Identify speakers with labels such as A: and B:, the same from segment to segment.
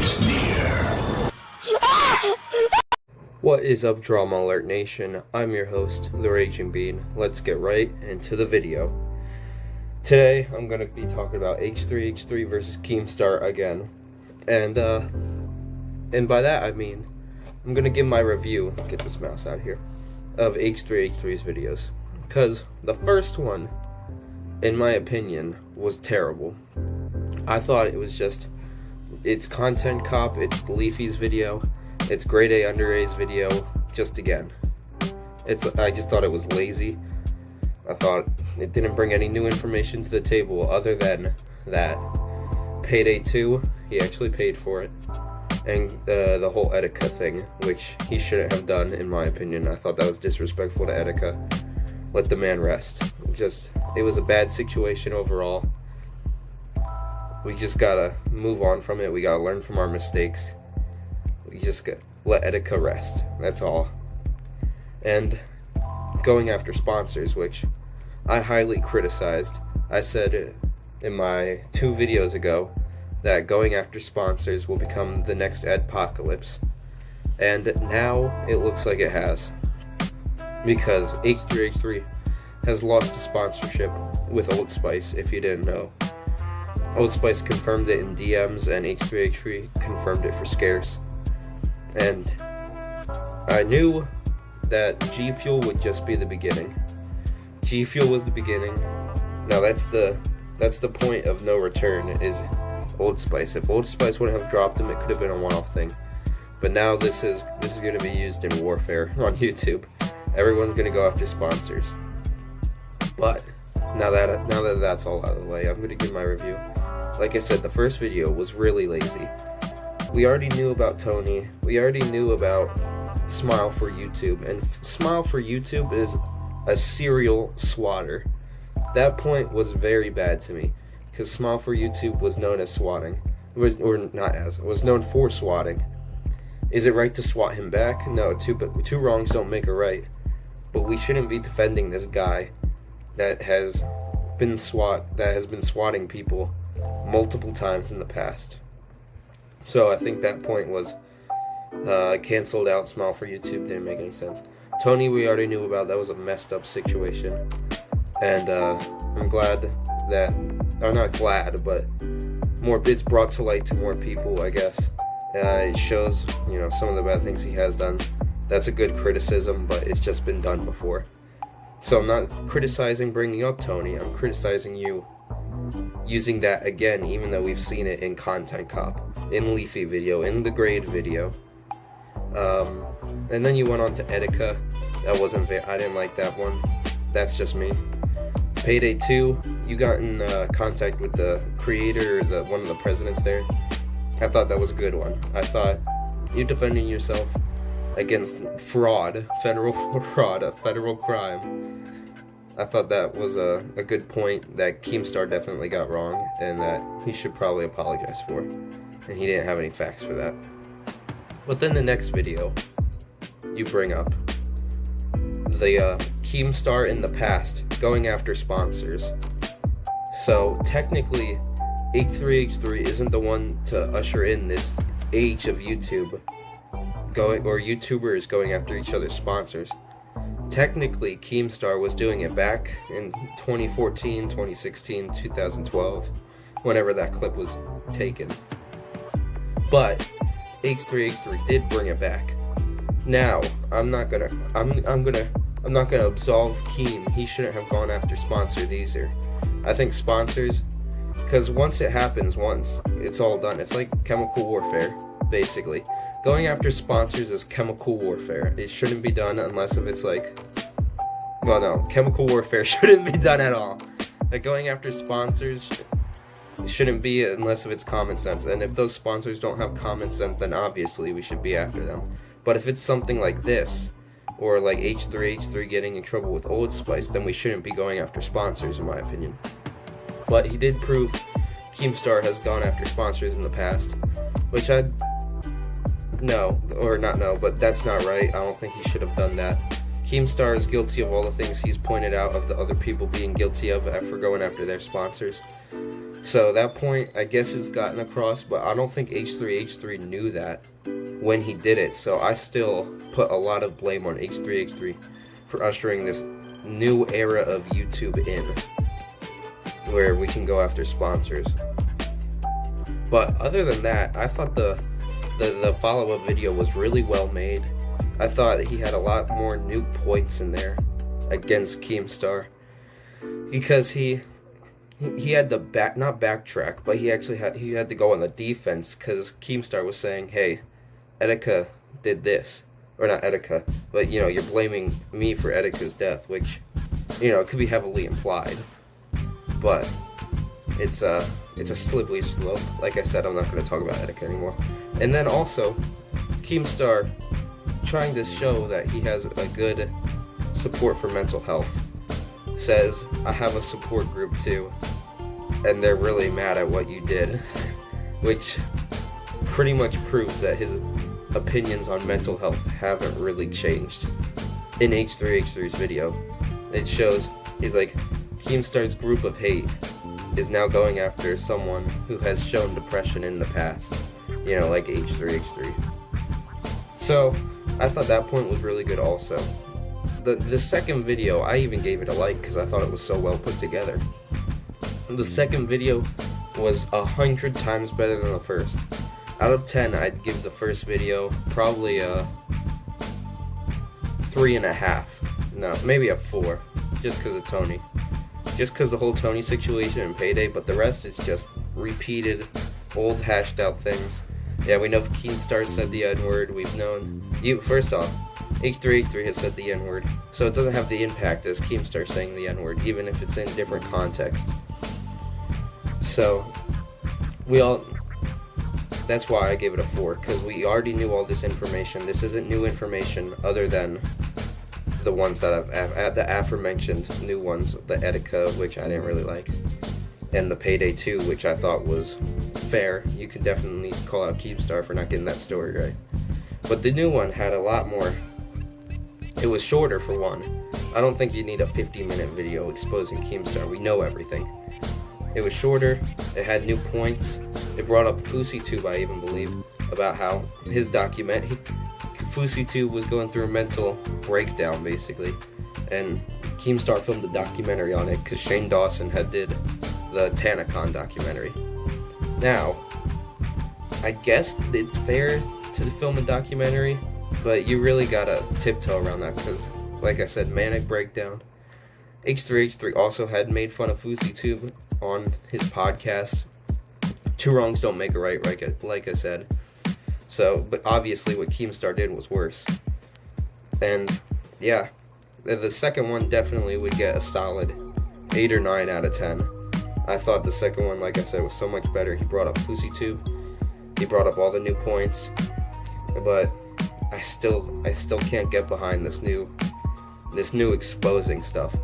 A: is near.
B: What is up, Drama Alert Nation? I'm your host, The Raging Bean. Let's get right into the video. Today, I'm going to be talking about H3H3 versus Keemstar again. And by that, I mean, I'm going to give my review, get this mouse out here, of H3H3's videos. Because the first one, in my opinion, was terrible. I thought it was just, it's Content Cop, it's Leafy's video, it's Grade A Under A's video, just again. I just thought it was lazy. I thought it didn't bring any new information to the table other than that Payday 2, he actually paid for it, and the whole Etika thing, which he shouldn't have done, in my opinion. I thought that was disrespectful to Etika. Let the man rest. It was a bad situation overall. We just gotta move on from it. We gotta learn from our mistakes. We just gotta let Etika rest. That's all. And going after sponsors, which I highly criticized. I said in my 2 videos ago that going after sponsors will become the next adpocalypse. And now it looks like it has. Because H3H3 has lost a sponsorship with Old Spice, if you didn't know. Old Spice confirmed it in DMs, and H3H3 confirmed it for Scarce. And I knew that G Fuel would just be the beginning. G Fuel was the beginning. Now that's the point of no return, is Old Spice. If Old Spice wouldn't have dropped him, it could have been a one-off thing. But now this is going to be used in warfare on YouTube. Everyone's going to go after sponsors. But now that that's all out of the way, I'm going to give my review. Like I said, the first video was really lazy. We already knew about Tony. We already knew about Smile for YouTube. And Smile for YouTube is a serial swatter. That point was very bad to me, because Smile for YouTube was known as swatting. Was known for swatting. Is it right to swat him back? No, two wrongs don't make a right. But we shouldn't be defending this guy that has been swatting people multiple times in the past. So I think that point was canceled out. Smile for YouTube didn't make any sense. Tony, we already knew about. That was a messed up situation, and I'm glad that, I'm not glad, but it's brought to light to more people, I guess. It shows, some of the bad things he has done. That's a good criticism, but it's just been done before. So I'm not criticizing bringing up Tony. I'm criticizing you using that again, even though we've seen it in Content Cop, in Leafy video, in the Grade video. And then you went on to Etika. That wasn't I didn't like that one. That's just me. Payday 2, you got in contact with the creator, one of the presidents there. I thought that was a good one. I thought you defending yourself against fraud, federal fraud, a federal crime. I thought that was a good point that Keemstar definitely got wrong, and that he should probably apologize for. And he didn't have any facts for that. But then the next video, you bring up the Keemstar in the past going after sponsors. So technically, H3H3 isn't the one to usher in this age of YouTube, or YouTubers going after each other's sponsors. Technically, Keemstar was doing it back in 2014, 2016, 2012, whenever that clip was taken. But H3H3 did bring it back. Now, I'm not gonna absolve Keem. He shouldn't have gone after sponsors either. I think sponsors, because once it happens it's all done. It's like chemical warfare, basically. Going after sponsors is chemical warfare. It shouldn't be done unless if it's chemical warfare shouldn't be done at all. Like, going after sponsors, it shouldn't be unless if it's common sense. And if those sponsors don't have common sense, then obviously we should be after them. But if it's something like this, or like H3H3 getting in trouble with Old Spice, then we shouldn't be going after sponsors, in my opinion. But he did prove Keemstar has gone after sponsors in the past, which but that's not right. I don't think he should have done that. Keemstar is guilty of all the things he's pointed out of the other people being guilty of for going after their sponsors. So that point, I guess, is gotten across, but I don't think H3H3 knew that when he did it. So I still put a lot of blame on H3H3 for ushering this new era of YouTube in, where we can go after sponsors. But other than that, I thought the follow-up video was really well made. I thought he had a lot more new points in there against Keemstar, because he had to not backtrack, but he had to go on the defense, because Keemstar was saying, hey, Etika did this, or not Etika, but you're blaming me for Etika's death, which it could be heavily implied, but it's a slippery slope. Like I said, I'm not going to talk about Etika anymore. And then also, Keemstar trying to show that he has a good support for mental health, says, I have a support group too, and they're really mad at what you did, which pretty much proves that his opinions on mental health haven't really changed. In H3H3's video, it shows, he's like, Keemstar's group of hate is now going after someone who has shown depression in the past, like H3H3. So, I thought that point was really good also. The second video, I even gave it a like because I thought it was so well put together. The second video was 100 times better than the first. Out of 10, I'd give the first video probably a 3.5. No, maybe a 4, just because of Tony. Just because the whole Tony situation and Payday, but the rest is just repeated, old hashed out things. Yeah, we know Keemstar said the N-word, we've known. First off, H3H3 has said the N-word, so it doesn't have the impact as Keemstar saying the N-word, even if it's in different context. So, that's why I gave it a 4, because we already knew all this information. This isn't new information other than the ones that I've the aforementioned new ones, the Etika, which I didn't really like, and the Payday 2, which I thought was fair. You can definitely call out Keemstar for not getting that story right. But the new one had a lot more. It was shorter for one. I don't think you need a 50-minute video exposing Keemstar. We know everything. It was shorter. It had new points. It brought up FouseyTube, I even believe, about how his FouseyTube was going through a mental breakdown, basically. And Keemstar filmed a documentary on it because Shane Dawson did the Tanacon documentary. Now, I guess it's fair to film a documentary, but you really gotta tiptoe around that because, like I said, manic breakdown. H3H3 also had made fun of FouseyTube on his podcast. Two wrongs don't make a right, like I said. So, but obviously what Keemstar did was worse. And, yeah, the second one definitely would get a solid 8 or 9 out of 10. I thought the second one, like I said, was so much better. He brought up FouseyTube. He brought up all the new points. But I still can't get behind this new exposing stuff.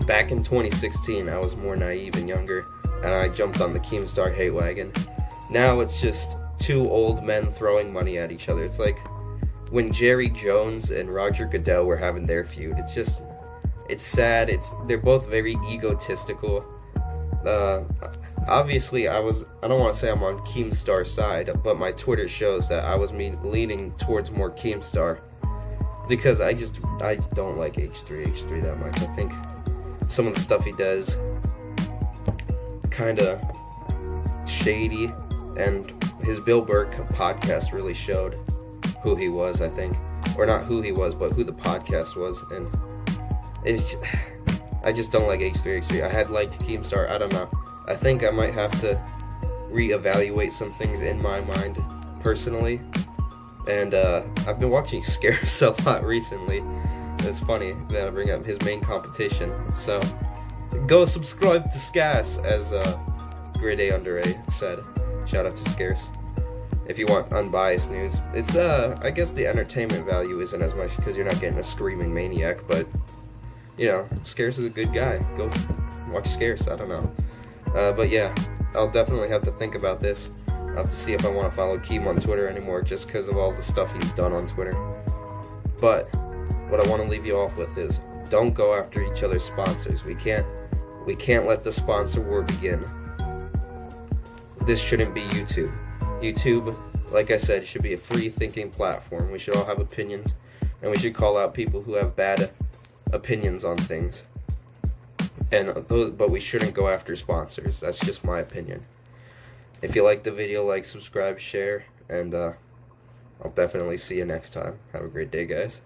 B: Back in 2016, I was more naive and younger, and I jumped on the Keemstar hate wagon. Now it's just two old men throwing money at each other. It's like when Jerry Jones and Roger Goodell were having their feud. It's sad. They're both very egotistical. Obviously, I don't want to say I'm on Keemstar's side, but my Twitter shows that I was leaning towards more Keemstar because I don't like H3H3 that much. I think some of the stuff he does kind of shady, and his Bill Burr podcast really showed who he was, I think. Or not who he was, but who the podcast was. And I just don't like H3H3. I had liked Keemstar, I don't know. I think I might have to reevaluate some things in my mind, personally. And I've been watching Scarce a lot recently. It's funny that I bring up his main competition. So, go subscribe to Scarce, as Grade A Under A said. Shout out to Scarce. If you want unbiased news. It's, I guess the entertainment value isn't as much because you're not getting a screaming maniac, but, Scarce is a good guy. Go watch Scarce, I don't know. But yeah, I'll definitely have to think about this. I'll have to see if I want to follow Keem on Twitter anymore just because of all the stuff he's done on Twitter. But what I want to leave you off with is don't go after each other's sponsors. We can't let the sponsor war begin. this shouldn't be YouTube. YouTube, like I said, should be a free thinking platform. We should all have opinions, and we should call out people who have bad opinions on things. But we shouldn't go after sponsors. That's just my opinion. If you like the video, like, subscribe, share, and I'll definitely see you next time. Have a great day, guys.